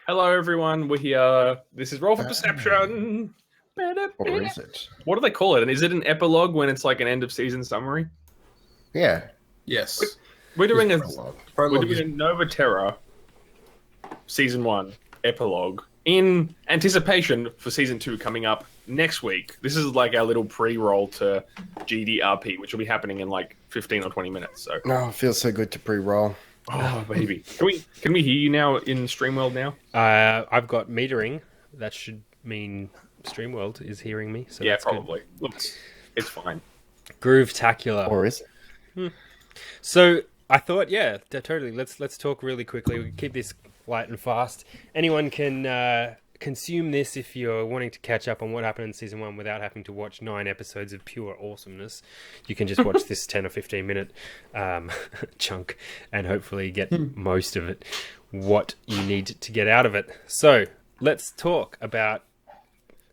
Hello, everyone. We're here. This is Roll for Perception. Or is it? What do they call it? And is it an epilogue when it's like an end of season summary? Yeah. Yes. We're doing a Prologue is- Nova Terra season 1 epilogue in anticipation for season 2 coming up next week. This is like our little pre-roll to GDRP, which will be happening in like 15 or 20 minutes. So, No, it feels so good to pre-roll. oh baby, can we hear you now in Streamworld now? I've got metering. That should mean Streamworld is hearing me. So Yeah, that's good. probably. Look, it's fine. Groove-tacular. Or is it? So I thought, yeah, totally. Let's talk really quickly. We can keep this light and fast. Anyone can consume this if you're wanting to catch up on what happened in season 1 without having to watch 9 episodes of pure awesomeness. You can just watch this 10 or 15 minute chunk and hopefully get most of it, what you need to get out of it. So let's talk about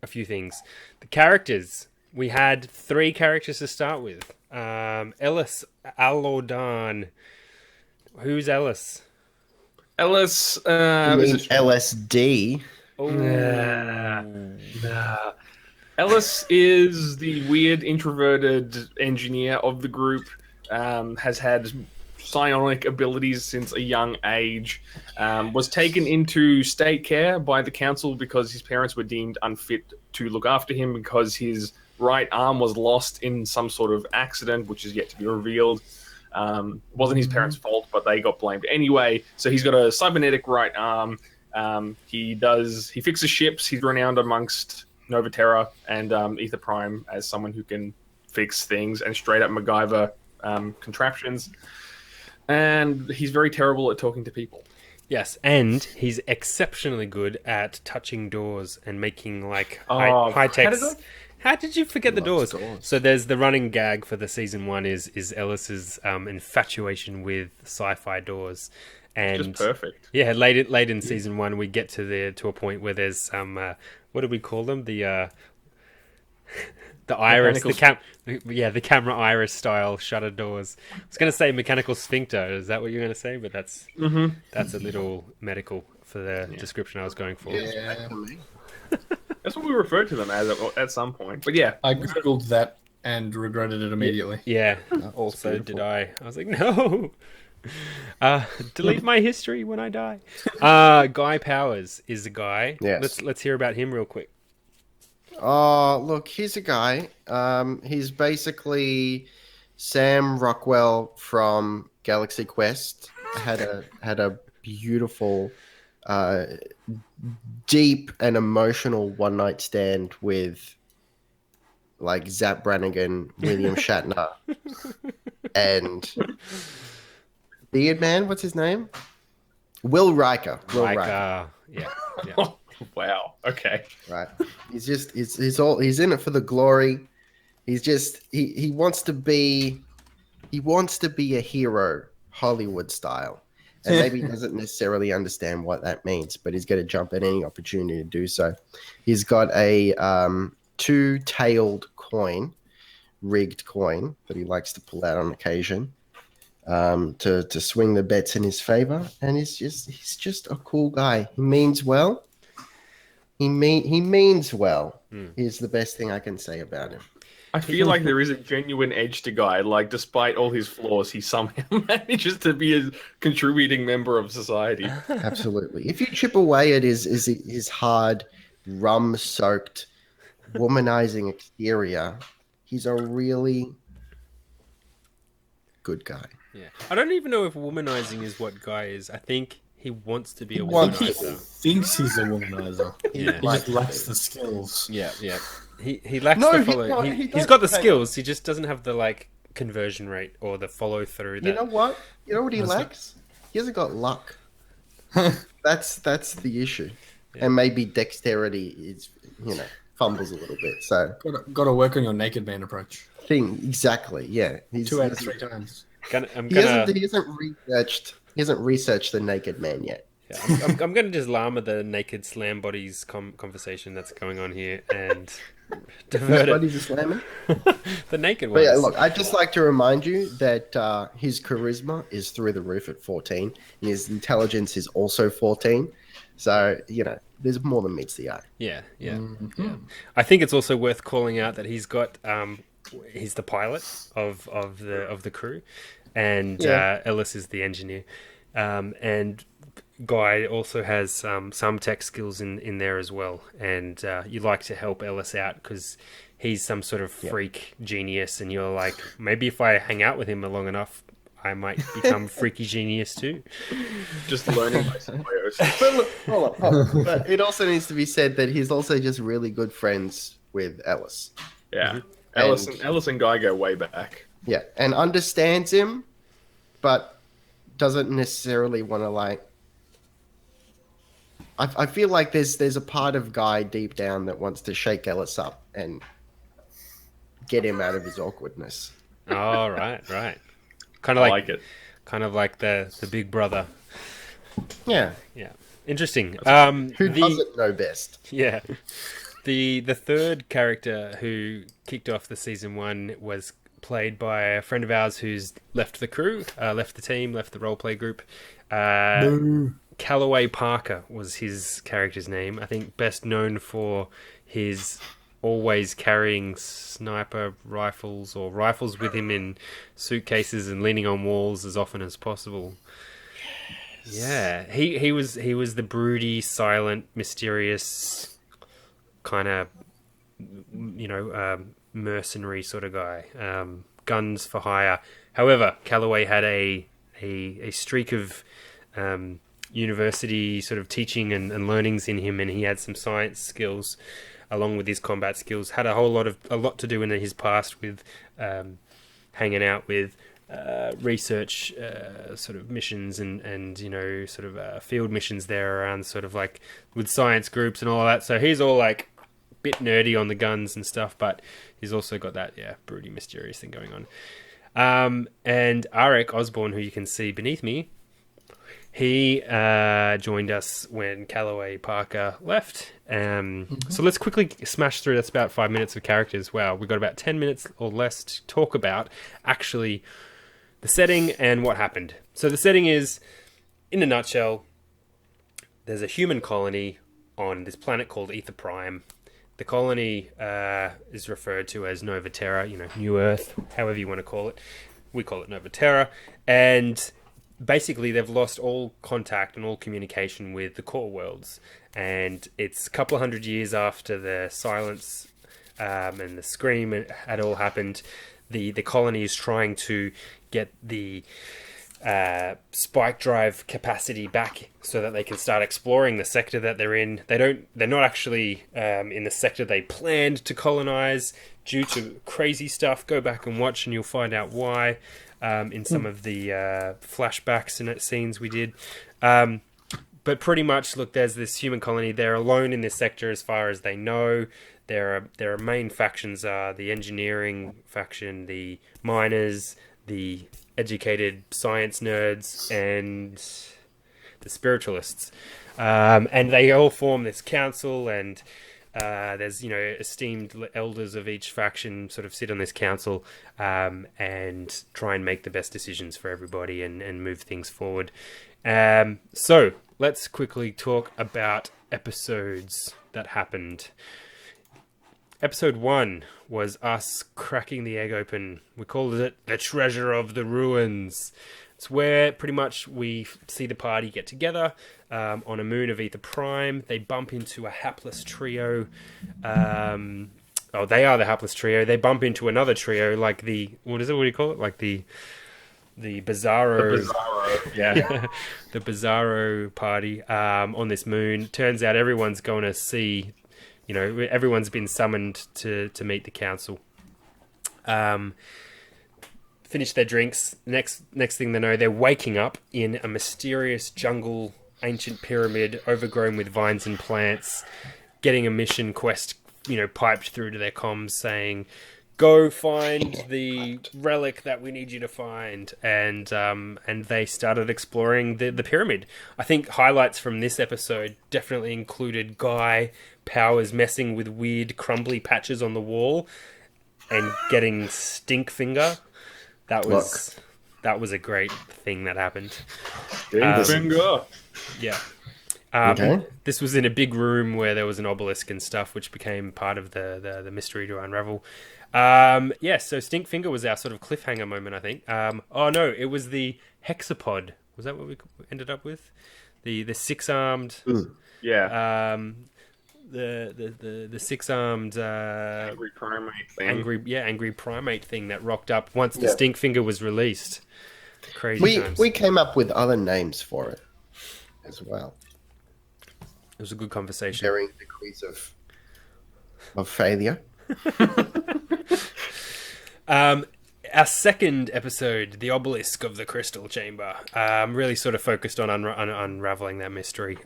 a few things. The characters. We had 3 characters to start with. Ellis Allodan. Who's Ellis? Ellis, You mean LSD? Oh, Nah. Ellis is the weird introverted engineer of the group. Has had psionic abilities since a young age. Was taken into state care by the council because his parents were deemed unfit to look after him because his right arm was lost in some sort of accident, which is yet to be revealed. Wasn't his parents' fault, but they got blamed anyway. So he's got a cybernetic right arm. He fixes ships. He's renowned amongst Nova Terra and Ether Prime as someone who can fix things and straight up MacGyver contraptions. And he's very terrible at talking to people. yes, and he's exceptionally good at touching doors and making like Oh, high tech. how did I- How did you forget the Loves doors? doors. So there's the running gag for the season 1 is Ellis's infatuation with sci-fi doors, and Just perfect. yeah, late in season 1 we get to a point where there's some what do we call them, the iris, the camera iris style shutter doors. I was going to say mechanical sphincter. Is that what you're going to say? But that's a little medical for the description I was going for. Yeah. That's what we referred to them as at some point. But yeah, I googled that and regretted it immediately. Yeah. Also, did I? I was like, no. Delete my history when I die. Guy Powers is the guy. Yes. Let's hear about him real quick. Look, here's a guy. He's basically Sam Rockwell from Galaxy Quest. Had a beautiful, deep and emotional one night stand with like Zap Brannigan, William Shatner, and Beard Man. What's his name? Will Riker. Will Riker. Yeah. wow. Okay. Right. He's in it for the glory. He wants to be a hero, Hollywood style. And maybe he doesn't necessarily understand what that means, but he's going to jump at any opportunity to do so. He's got a 2-tailed coin, rigged coin that he likes to pull out on occasion to swing the bets in his favor. And he's just a cool guy. He means well. He means well. Is the best thing I can say about him. I feel like there is a genuine edge to Guy. Like, despite all his flaws, he somehow manages to be a contributing member of society. Absolutely. If you chip away at his hard, rum-soaked, womanizing exterior, he's a really good guy. Yeah. I don't even know if womanizing is what Guy is. I think he wants to be a wants He to womanizer. thinks he's a womanizer. Yeah. He just lacks the skills. Yeah. He lacks No, the he- follow. no, he, he he's does- got the skills. He just doesn't have the like conversion rate or the follow through. You know what? You know what he lacks? He hasn't got luck. That's the issue. And maybe dexterity is, fumbles a little bit. So Got to work on your naked man approach. exactly, yeah. He's 2 out of 3 times. He hasn't researched the naked man yet. Yeah, I'm going to just llama the naked slam bodies conversation that's going on here and divert Nobody's it. a slammer. The naked But ones. yeah, look, I'd just like to remind you that his charisma is through the roof at 14, and his intelligence is also 14. So, there's more than meets the eye. Yeah, yeah, Mhm. yeah. I think it's also worth calling out that he's got he's the pilot of the crew, and Yeah. Ellis is the engineer, and Guy also has some tech skills in there as well, and you like to help Ellis out because he's some sort of freak genius, and you're like, maybe if I hang out with him long enough, I might become freaky genius too. Just learning by symbiosis. But look, hold on. But it also needs to be said that he's also just really good friends with Ellis. Yeah. And- Ellis and Guy go way back. Yeah, and understands him, but doesn't necessarily want to I feel like there's a part of Guy deep down that wants to shake Ellis up and get him out of his awkwardness. Oh, right. Kind I of like it. kind of like the big brother. Yeah, Yeah, interesting. who doesn't know best? Yeah. The third character who kicked off the season 1 was played by a friend of ours who's left the crew, left the team, left the roleplay group. Callaway Parker was his character's name. I think best known for his always carrying sniper rifles or rifles with him in suitcases and leaning on walls as often as possible. Yeah, he was the broody, silent, mysterious kind of mercenary sort of guy. Guns for hire. However, Callaway had a streak of university sort of teaching and learnings in him, and he had some science skills along with his combat skills. Had a lot to do in his past with hanging out with research sort of missions and sort of field missions there around sort of like with science groups and all of that. So he's all like a bit nerdy on the guns and stuff, but he's also got that broody, mysterious thing going on. And Arik Osborne, who you can see beneath me, he joined us when Callaway Parker left. So let's quickly smash through. That's about 5 minutes of characters. Wow, we've got about 10 minutes or less to talk about actually the setting and what happened. So the setting is, in a nutshell, there's a human colony on this planet called Ether Prime. The colony is referred to as Nova Terra, New Earth, however you want to call it. We call it Nova Terra. And basically, they've lost all contact and all communication with the core worlds. And it's a couple of 100 years after the silence and the scream had all happened. The colony is trying to get the spike drive capacity back so that they can start exploring the sector that they're in. They're not actually in the sector they planned to colonize due to crazy stuff. Go back and watch and you'll find out why in some of the flashbacks and scenes we did. But pretty much, look, there's this human colony. They're alone in this sector as far as they know. Their main factions are the engineering faction, the miners, the educated science nerds, and the spiritualists. And they all form this council, and there's esteemed elders of each faction sort of sit on this council and try and make the best decisions for everybody and move things forward. So let's quickly talk about episodes that happened. Episode 1 was us cracking the egg open. We called it the Treasure of the Ruins. It's where pretty much we see the party get together on a moon of Ether Prime. They bump into a hapless trio. They are the hapless trio. They bump into another trio, like what do you call it? Like the Bizarro. The Bizarro, yeah. The Bizarro party on this moon. Turns out everyone's going to see... everyone's been summoned to meet the council. Finish their drinks. Next thing they know, they're waking up in a mysterious jungle, ancient pyramid, overgrown with vines and plants, getting a mission quest, piped through to their comms saying, "Go find the relic that we need you to find." And they started exploring the pyramid. I think highlights from this episode definitely included Guy Powers messing with weird crumbly patches on the wall and getting stink finger. That was a great thing that happened. Finger. Yeah. Okay. This was in a big room where there was an obelisk and stuff, which became part of the mystery to unravel. So Stinkfinger was our sort of cliffhanger moment, I think. Oh no, it was the hexapod. Was that what we ended up with? The six-armed... Yeah. The six-armed Angry primate thing. angry primate thing that rocked up once the Stinkfinger was released. Crazy times. We came up with other names for it as well. It was a good conversation. Sharing degrees of failure. Our second episode, The Obelisk of the Crystal Chamber, really sort of focused on unraveling that mystery.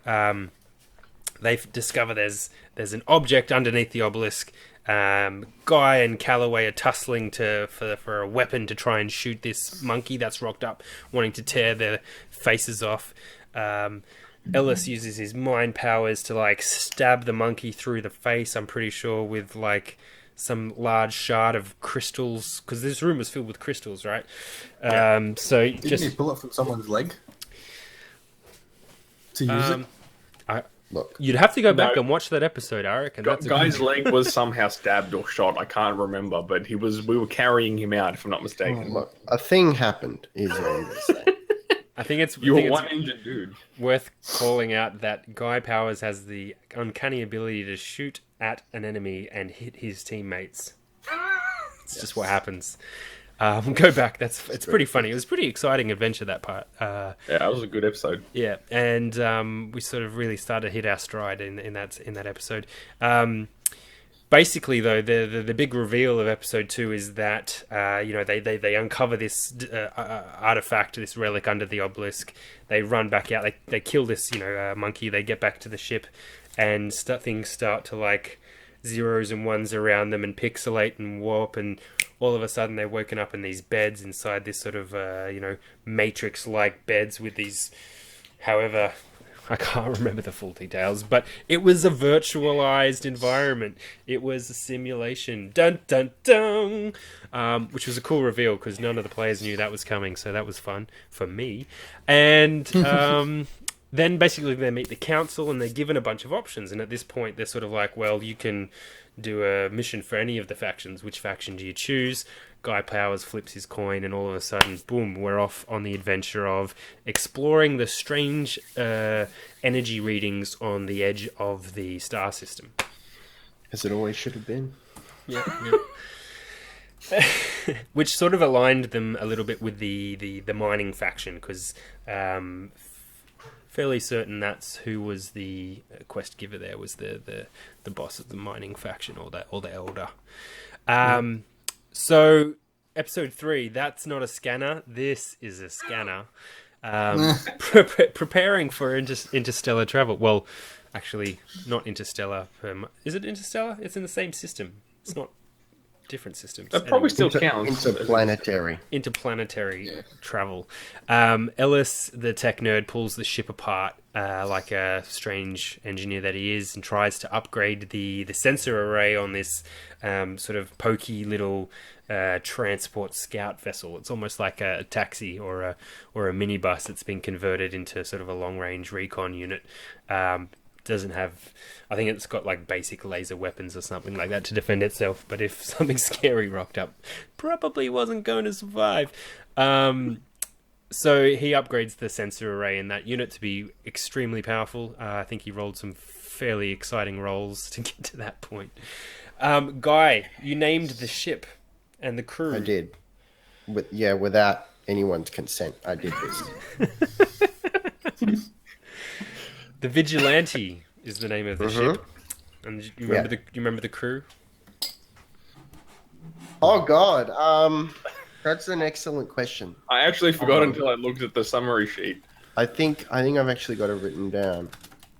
They discover there's an object underneath the obelisk. Guy and Calloway are tussling for a weapon to try and shoot this monkey that's rocked up, wanting to tear their faces off. Ellis uses his mind powers to like stab the monkey through the face, I'm pretty sure, with like some large shard of crystals, because this room was filled with crystals, right? So Didn't he pull it from someone's leg to use it? Look, You'd have to go back and watch that episode, I reckon. Guy's leg was somehow stabbed or shot. I can't remember, but we were carrying him out, if I'm not mistaken. look, a thing happened. Is what I'm gonna say. I think it's You were one injured dude. worth calling out that Guy Powers has the uncanny ability to shoot at an enemy and hit his teammates. It's just what happens. Go back. It's pretty funny. It was a pretty exciting adventure, that part. Yeah, that was a good episode. Yeah, and we sort of really started to hit our stride in that episode. Basically, though, the big reveal of episode 2 is that they uncover this artifact, this relic under the obelisk. They run back out. They kill this monkey. They get back to the ship, and things start to like zeros and ones around them and pixelate and warp, and all of a sudden they're woken up in these beds inside this sort of matrix-like beds with these, however, I can't remember the full details, but it was a virtualized environment. It was a simulation. Dun dun dun! Which was a cool reveal because none of the players knew that was coming, so that was fun for me. And then basically they meet the council and they're given a bunch of options. And at this point they're sort of like, well, you can do a mission for any of the factions. Which faction do you choose? Guy Powers flips his coin, and all of a sudden, boom, we're off on the adventure of exploring the strange energy readings on the edge of the star system. As it always should have been. Yeah. Which sort of aligned them a little bit with the mining faction, because fairly certain that's who was the quest giver there, was the boss of the mining faction, or the elder. So episode 3, that's not a scanner, this is a scanner. Preparing for interstellar travel. Well, actually not interstellar. Is it interstellar? It's in the same system. It's not different systems. That probably still counts. Interplanetary travel. Ellis, the tech nerd, pulls the ship apart like a strange engineer that he is, and tries to upgrade the sensor array on this sort of pokey little transport scout vessel. It's almost like a taxi or a minibus that's been converted into sort of a long range recon unit. Doesn't have, I think it's got like basic laser weapons or something like that to defend itself, but if something scary rocked up, probably wasn't going to survive. So he upgrades the sensor array in that unit to be extremely powerful. I think he rolled some fairly exciting rolls to get to that point. Guy, you named the ship and the crew. I did. Without anyone's consent, I did this. The Vigilante is the name of the ship. And you remember the crew? Oh God, that's an excellent question. I actually forgot until I looked at the summary sheet. I think I've actually got it written down.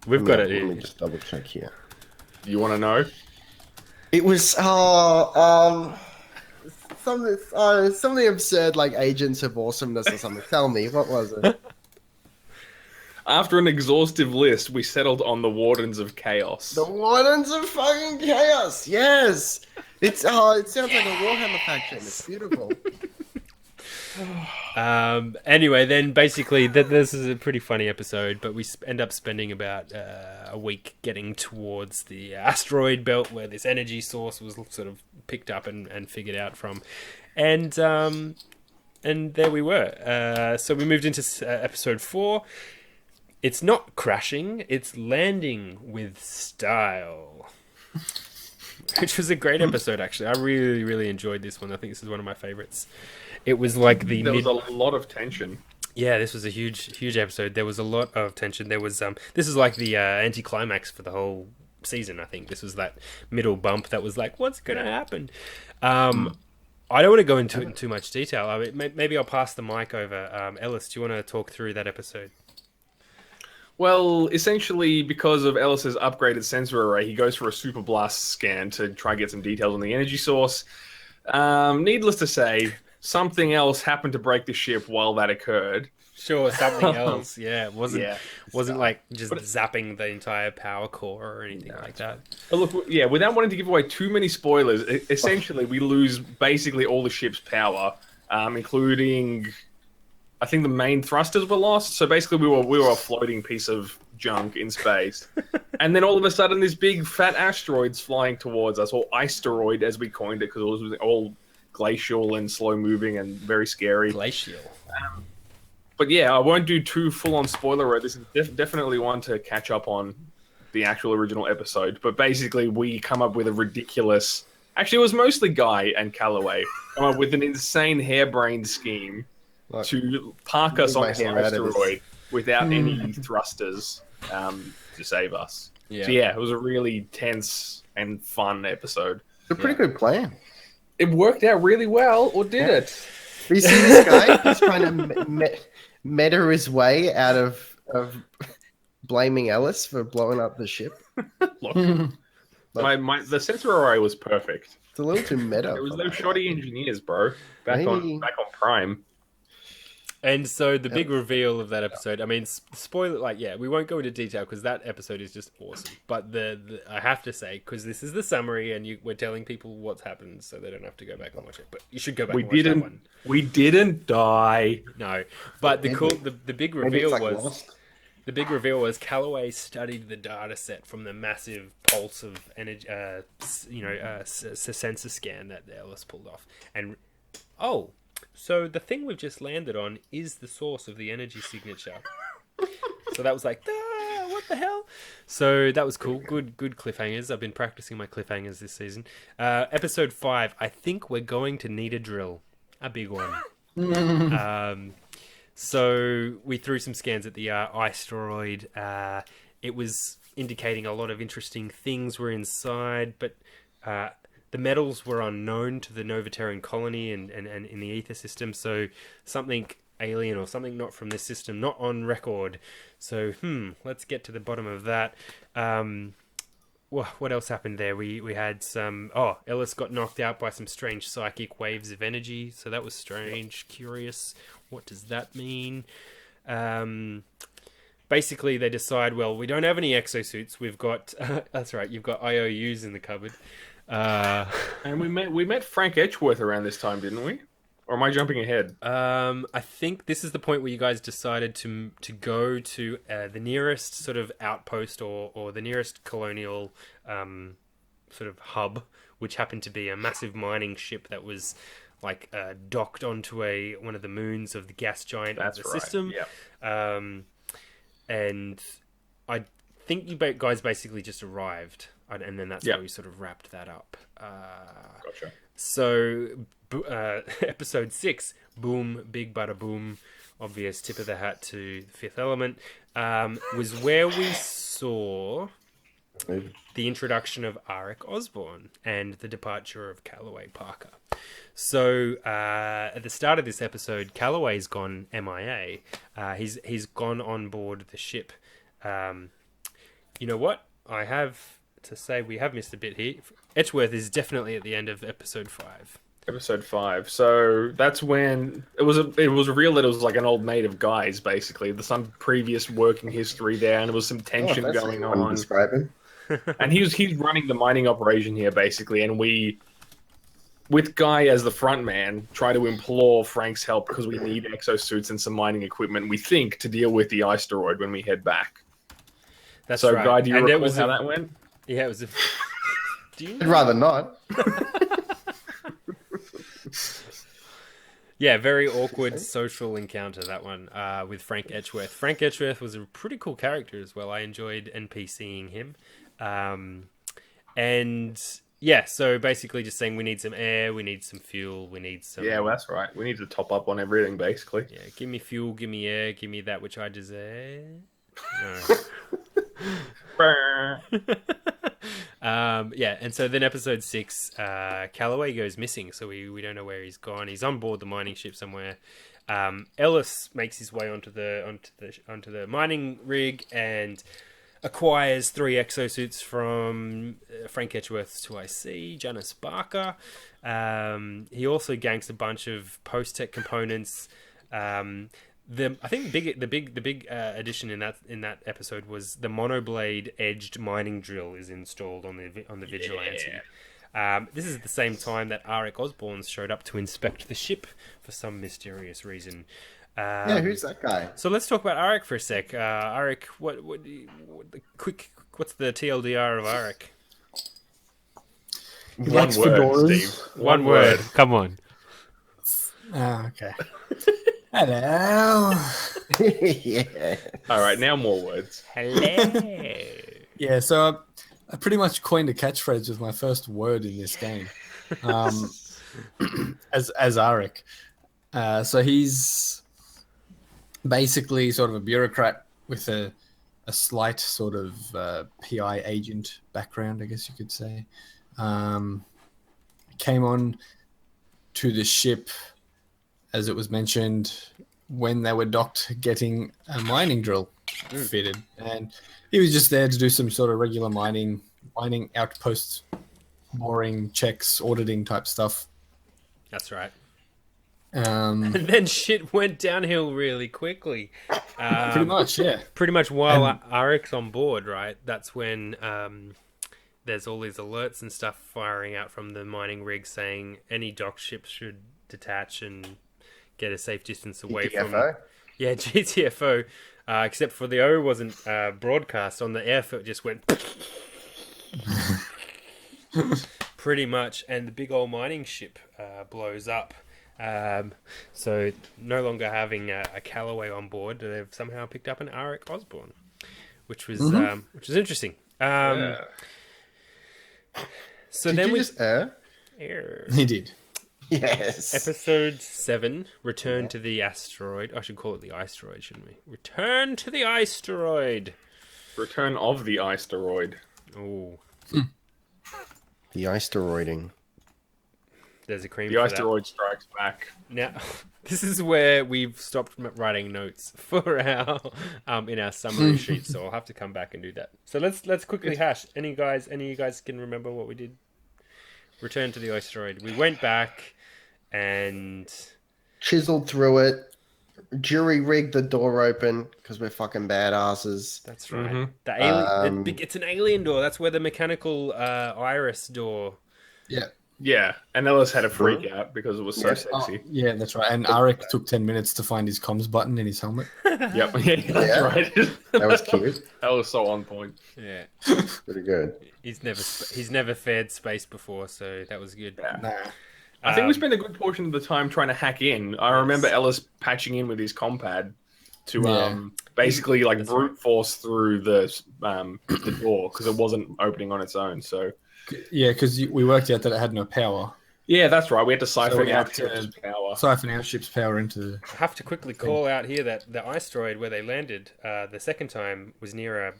We've got it Let here. me just double check here. You want to know? It was something absurd, like Agents of Awesomeness or something. Tell me, what was it? After an exhaustive list, we settled on the Wardens of Chaos. The Wardens of fucking Chaos. Yes, it sounds like a Warhammer faction. It's beautiful. Anyway, then basically this is a pretty funny episode, but we end up spending about a week getting towards the asteroid belt where this energy source was sort of picked up and figured out from, and there we were. So we moved into episode 4. It's not crashing; it's landing with style. Which was a great episode, actually. I really, really enjoyed this one. I think this is one of my favorites. It was like there was a lot of tension. Yeah, this was a huge episode. There was a lot of tension. There was this is like the anticlimax for the whole season. I think this was that middle bump that was like, what's going to happen? I don't want to go into it in too much detail. I mean, maybe I'll pass the mic over. Ellis, do you want to talk through that episode? Well, essentially, because of Ellis's upgraded sensor array, he goes for a super blast scan to try and get some details on the energy source. Needless to say, something else happened to break the ship while that occurred. Sure, something else. Yeah, it wasn't like just zapping the entire power core or anything like that. But look, yeah, without wanting to give away too many spoilers, essentially we lose basically all the ship's power, including, I think the main thrusters were lost. So basically we were a floating piece of junk in space. And then all of a sudden this big fat asteroid's flying towards us, or isteroid as we coined it, because it was all glacial and slow moving and very scary. Glacial. But yeah, I won't do too full-on spoiler. This is definitely one to catch up on the actual original episode. But basically, we come up with a ridiculous... Actually, it was mostly Guy and Calloway. Come up with an insane harebrained scheme to park us on this asteroid without any thrusters to save us. Yeah. So yeah, it was a really tense and fun episode. It's a pretty good plan. It worked out really well, or did it? You see this guy? He's trying to meta his way out of blaming Ellis for blowing up the ship. Look, the sensor array was perfect. It's a little too meta. There was no shoddy engineers, bro. Back on Prime. And so the big reveal of that episode, I mean, spoiler, we won't go into detail because that episode is just awesome. But the I have to say, because this is the summary and we're telling people what's happened so they don't have to go back and watch it. But you should go back and watch that one. We didn't die. No. But the big reveal was... The big reveal was Calloway studied the data set from the massive pulse of energy, sensor scan that Ellis pulled off. And, so the thing we've just landed on is the source of the energy signature. So that was like, what the hell? So that was cool. Good cliffhangers. I've been practicing my cliffhangers this season. Episode 5, I think we're going to need a drill. A big one. So we threw some scans at the isteroid. It was indicating a lot of interesting things were inside, but the metals were unknown to the Nova Terran colony and in the ether system. So something alien or something not from this system, not on record. So let's get to the bottom of that. What else happened there? We had some... Ellis got knocked out by some strange psychic waves of energy. So that was strange, curious. What does that mean? Basically, they decide, well, we don't have any exosuits. We've got... that's right, you've got IOUs in the cupboard. And we met Frank Etchworth around this time, didn't we? Or am I jumping ahead? I think this is the point where you guys decided to go to the nearest sort of outpost or the nearest colonial sort of hub, which happened to be a massive mining ship that was docked onto one of the moons of the gas giant of the system. Yeah. And I think you guys basically just arrived, and then that's how we sort of wrapped that up. Gotcha. So, episode 6, boom, big bada boom, obvious tip of the hat to the Fifth Element, was where we saw the introduction of Arik Osborne and the departure of Calloway Parker. So, at the start of this episode, Calloway's gone MIA. He's gone on board the ship. You know what? I have to say we have missed a bit here. Etchworth is definitely at the end of episode 5. Episode 5. So that's when it was revealed that it was like an old mate of Guy's, basically. There's some previous working history there, and there was some tension going on. Describing. And he's running the mining operation here, basically, and we with Guy as the front man, try to implore Frank's help because we need exosuits and some mining equipment, we think, to deal with the asteroid when we head back. That's So, right. Guy, do you And recall how that went? Yeah, it was. Do you? I'd rather not. Yeah, very awkward social encounter, that one, with Frank Edgeworth. Frank Edgeworth was a pretty cool character as well. I enjoyed NPCing him. And yeah, so basically just saying we need some air, we need some fuel, we need some... Yeah, well, that's right. We need to top up on everything, basically. Yeah, give me fuel, give me air, give me that which I desire. No. Yeah, and so then episode 6, Calloway goes missing, so we don't know where he's gone. He's on board the mining ship somewhere. Ellis makes his way onto the mining rig and acquires 3 exosuits from Frank Edgeworth's 2IC, Janice Barker. He also ganks a bunch of post-tech components. I think the big addition in that episode was the monoblade edged mining drill is installed on the Vigilante. Yeah. This is at the same time that Arik Osborne showed up to inspect the ship for some mysterious reason. Who's that guy? So let's talk about Arik for a sec. Arik, what's the TLDR of Arik? One word, Steve. One word. Come on. Oh, okay. Hello. Yeah. All right, now more words. Hello. Yeah, so I pretty much coined a catchphrase with my first word in this game, as Arik. So he's basically sort of a bureaucrat with a slight sort of PI agent background, I guess you could say. Came on to the ship, as it was mentioned, when they were docked getting a mining drill fitted. And he was just there to do some sort of regular mining outposts, boring checks, auditing type stuff. That's right. And And then shit went downhill really quickly. pretty much, yeah. Pretty much while Arik's on board, right? That's when there's all these alerts and stuff firing out from the mining rig saying any docked ships should detach and get a safe distance away from... Yeah, GTFO. Except for the O wasn't broadcast. On the F, it just went... pretty much. And the big old mining ship blows up. So no longer having a Calloway on board, they've somehow picked up an Arik Osborne, which was interesting. So Did then you we just air? He did. Yes. Episode 7, Return to the Asteroid. I should call it the Iceroid, shouldn't we? Return to the Iceroid. Return of the asteroid. Oh, The isteroiding. there's a cream The for asteroid strikes back. that. Now, this is where we've stopped writing notes for our in our summary sheet, so I'll have to come back and do that. So let's quickly hash. Any of you guys can remember what we did? Return to the asteroid. We went back and Chiseled through it. Jury rigged the door open because we're fucking badasses. that's right. Mhm. The alien. It's an alien door. That's where the mechanical iris door. Yeah. Yeah, and Ellis had a freak out because it was so sexy. Yeah, that's right. And Arik took 10 minutes to find his comms button in his helmet. Yep, yeah, that's Yeah. right. That was cute. That was so on point. Yeah, Pretty good. he's never fared space before, so that was good. Yeah. Nah. I think we spent a good portion of the time trying to hack in. I remember Ellis patching in with his compad to basically like brute force through the door because it wasn't opening on its own. So Yeah, because we worked out that it had no power. yeah, that's right. We had to siphon we out had to- Ship's power. Siphon out ship's power into... I have to quickly call out here that the asteroid where they landed the second time was near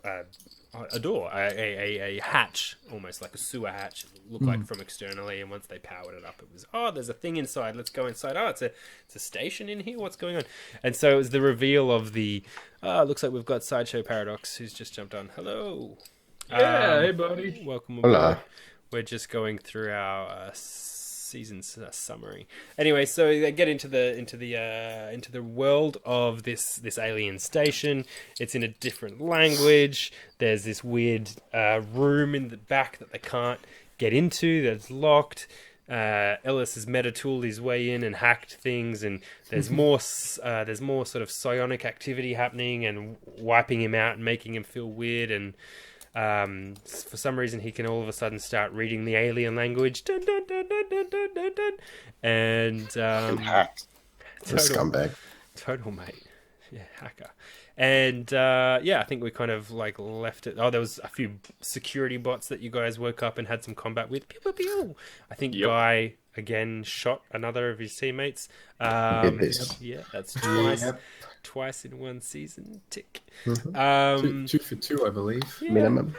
a door, a hatch, almost like a sewer hatch. It looked like from externally, and once they powered it up, it was, there's a thing inside. Let's go inside. It's a station in here. What's going on? And so it was the reveal of the. Looks like we've got Sideshow Paradox, who's just jumped on. Hello. Yeah, hey buddy. Welcome aboard. Hello. We're just going through our season summary. Anyway, so they get into the world of this alien station. It's in a different language. There's this weird room in the back that they can't get into. That's locked. Ellis has meta-tooled his way in and hacked things, and there's more sort of psionic activity happening and wiping him out and making him feel weird, and for some reason he can all of a sudden start reading the alien language. Dun, dun, dun, dun, dun, dun, dun, dun. And Hacked. The scumbag. total mate, yeah, hacker. And I think we kind of like left it. Oh, there was a few security bots that you guys woke up and had some combat with. Pew, pew, pew. I think Guy again shot another of his teammates. Yeah, that's twice in one season. Tick. Mm-hmm. Two for two, I believe. Yeah. Minimum.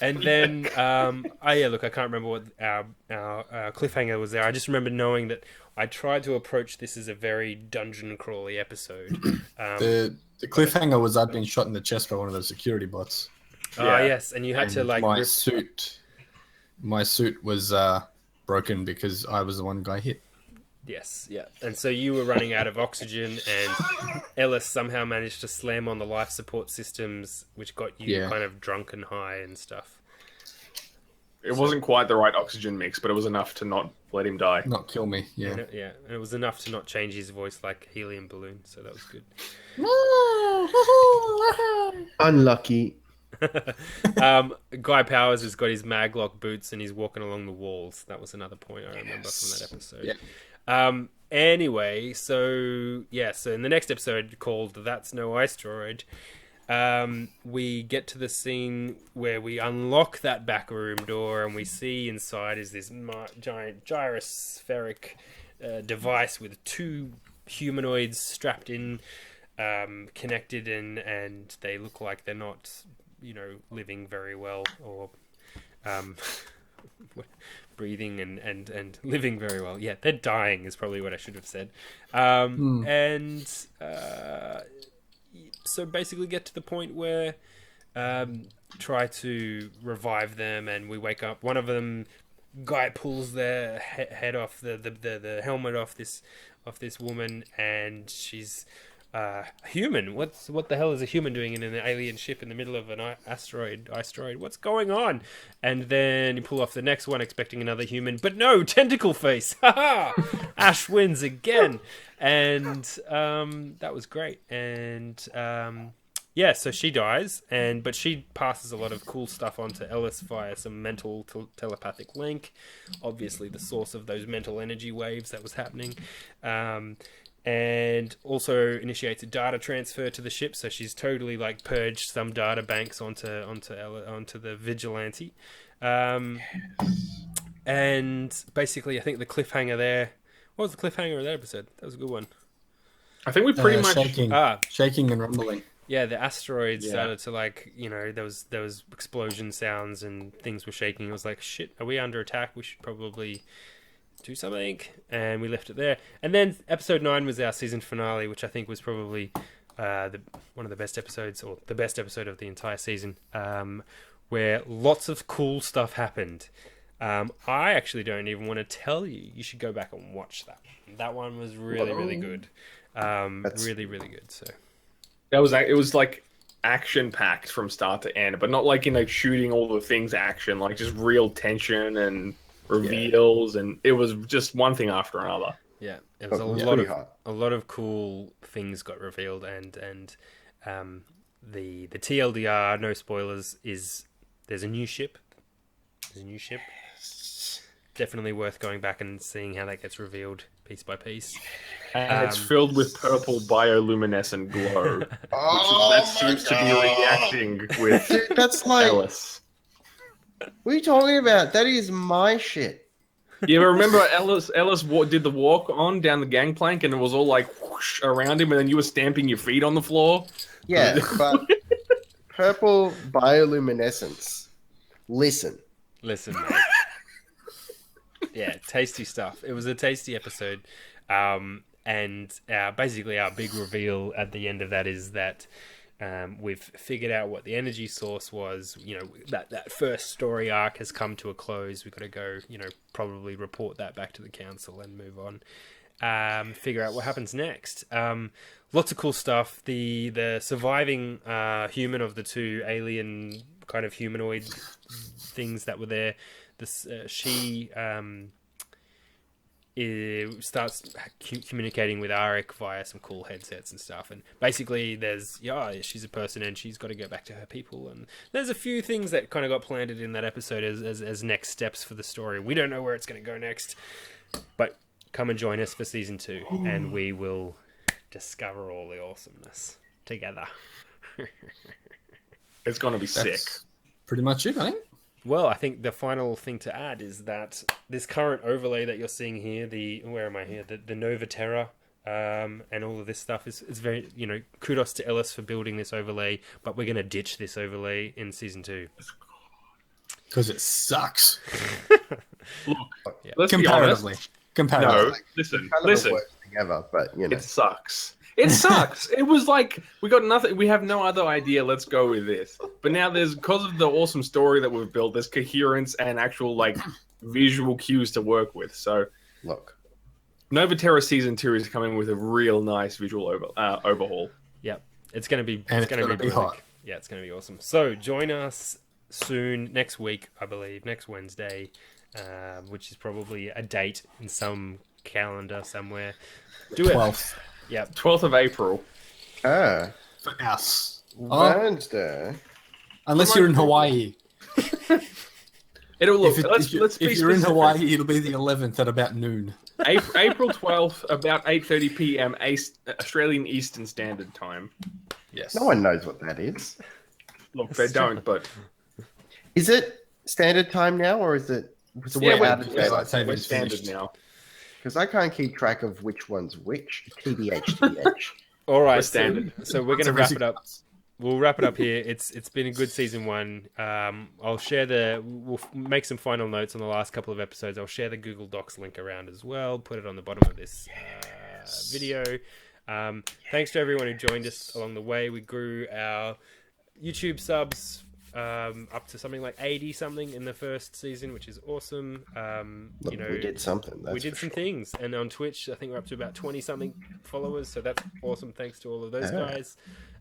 And then, look, I can't remember what our cliffhanger was there. I just remember knowing that I tried to approach this as a very dungeon crawly episode. The cliffhanger was I'd been shot in the chest by one of those security bots. Oh, yes, and you had to like my suit was broken because I was the one guy hit. Yes, yeah. And so you were running out of oxygen, and Ellis somehow managed to slam on the life support systems, which got you kind of drunk and high and stuff. It wasn't quite the right oxygen mix, but it was enough to not let him die. Not kill me, yeah. And it was enough to not change his voice like helium balloon, so that was good. Unlucky. Guy Powers has got his maglock boots and he's walking along the walls. That was another point I remember from that episode. Yeah. Anyway, so in the next episode called That's No Asteroid, we get to the scene where we unlock that back room door and we see inside is this giant gyrospheric device with two humanoids strapped in, connected, and they look like they're not, living very well or breathing and living very well. Yeah, they're dying is probably what I should have said. And so basically get to the point where try to revive them, and we wake up. One of them, Guy pulls their head off the helmet off this woman, and she's human. What the hell is a human doing in an alien ship in the middle of an asteroid? What's going on? And then you pull off the next one expecting another human, but no, tentacle face. Ash wins again. And that was great. And so she dies, but she passes a lot of cool stuff on to Ellis via some mental telepathic link. Obviously the source of those mental energy waves that was happening. And also initiates a data transfer to the ship, so she's totally like purged some data banks onto the vigilante, and basically I think the cliffhanger there. What was the cliffhanger of that episode? That was a good one. I think we pretty much shaking and rumbling. Yeah, the asteroid started to there was explosion sounds and things were shaking. It was like, shit, are we under attack? We should probably do something, and we left it there. And then episode 9 was our season finale, which I think was probably one of the best episodes, or the best episode of the entire season, where lots of cool stuff happened. I actually don't even want to tell you. You should go back and watch that. That one was really, really good. Really, really good. So it was like action packed from start to end, but not like shooting all the things action, like just real tension and reveals, and it was just one thing after another. Yeah, it was a lot of cool things got revealed, and the TLDR, no spoilers, is there's a new ship. Definitely worth going back and seeing how that gets revealed piece by piece. And it's filled with purple bioluminescent glow. That seems to be reacting with Dude, that's like Ellis. What are you talking about? That is my shit. Yeah, but remember Ellis did the walk on down the gangplank, and it was all like whoosh around him, and then you were stamping your feet on the floor. Yeah, but purple bioluminescence. Listen, mate. Yeah, tasty stuff. It was a tasty episode, and basically our big reveal at the end of that is that we've figured out what the energy source was. That first story arc has come to a close. We've got to go, probably report that back to the council and move on. Figure out what happens next. Lots of cool stuff. The surviving human of the two alien kind of humanoid things that were there. She starts communicating with Arik via some cool headsets and stuff. And basically, she's a person and she's got to go back to her people. And there's a few things that kind of got planted in that episode as next steps for the story. We don't know where it's going to go next, but come and join us for season 2, and we will discover all the awesomeness together. It's going to be sick. Pretty much it, I think. Well, I think the final thing to add is that this current overlay that you're seeing here, the Nova Terra, and all of this stuff is very, kudos to Ellis for building this overlay, but we're going to ditch this overlay in season 2. Because it sucks. Look, let's comparatively. be honest. No, listen. Together, but it sucks. It sucks. It was like we got nothing. We have no other idea. Let's go with this. But now because of the awesome story that we've built, there's coherence and actual visual cues to work with. So look, Nova Terra season 2 is coming with a real nice visual overhaul. Yep, it's going to be hot. Yeah, it's going to be awesome. So join us soon next week, I believe, next Wednesday, which is probably a date in some calendar somewhere. Do 12th. it. Yeah, 12th of April. For us. Wednesday. Unless you're in Hawaii. It'll look. If you're in Hawaii, it'll be the 11th at about noon. April 12th, about 8:30 p.m. Australian Eastern Standard Time. Yes. No one knows what that is. Look, they don't, but is it standard time now, or is it? We're Saving's standard finished. now. Because I can't keep track of which one's which. TBH. All right, We're standard. So we're going to wrap it up. We'll wrap it up here. It's been a good season 1. We'll make some final notes on the last couple of episodes. I'll share the Google Docs link around as well. Put it on the bottom of this video. Thanks to everyone who joined us along the way. We grew our YouTube subs up to something like 80 something in the first season, which is awesome. We did something. We did some things, and on Twitch I think we're up to about 20 something followers, so that's awesome. Thanks to all of those guys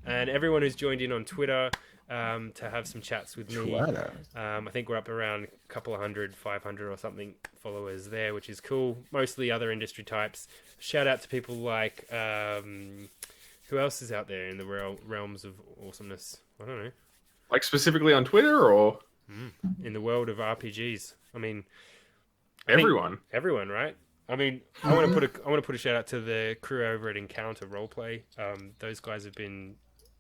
and everyone who's joined in on Twitter to have some chats with me. I think we're up around a couple of 500 or something followers there, which is cool. Mostly other industry types. Shout out to people like who else is out there in the realms of awesomeness? I don't know. Like specifically on Twitter or in the world of RPGs. I mean, everyone, right? I mean, I want to put a shout out to the crew over at Encounter Roleplay. Those guys have been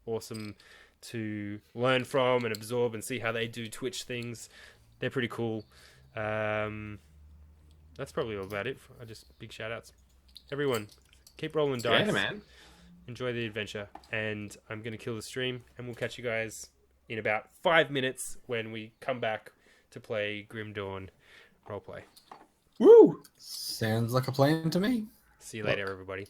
awesome to learn from and absorb and see how they do Twitch things. They're pretty cool. That's probably all about it. Big shout outs. Everyone, keep rolling dice. Yeah, man. Enjoy the adventure. And I'm going to kill the stream, and we'll catch you guys in about 5 minutes when we come back to play Grim Dawn roleplay. Woo! Sounds like a plan to me. See you later, everybody.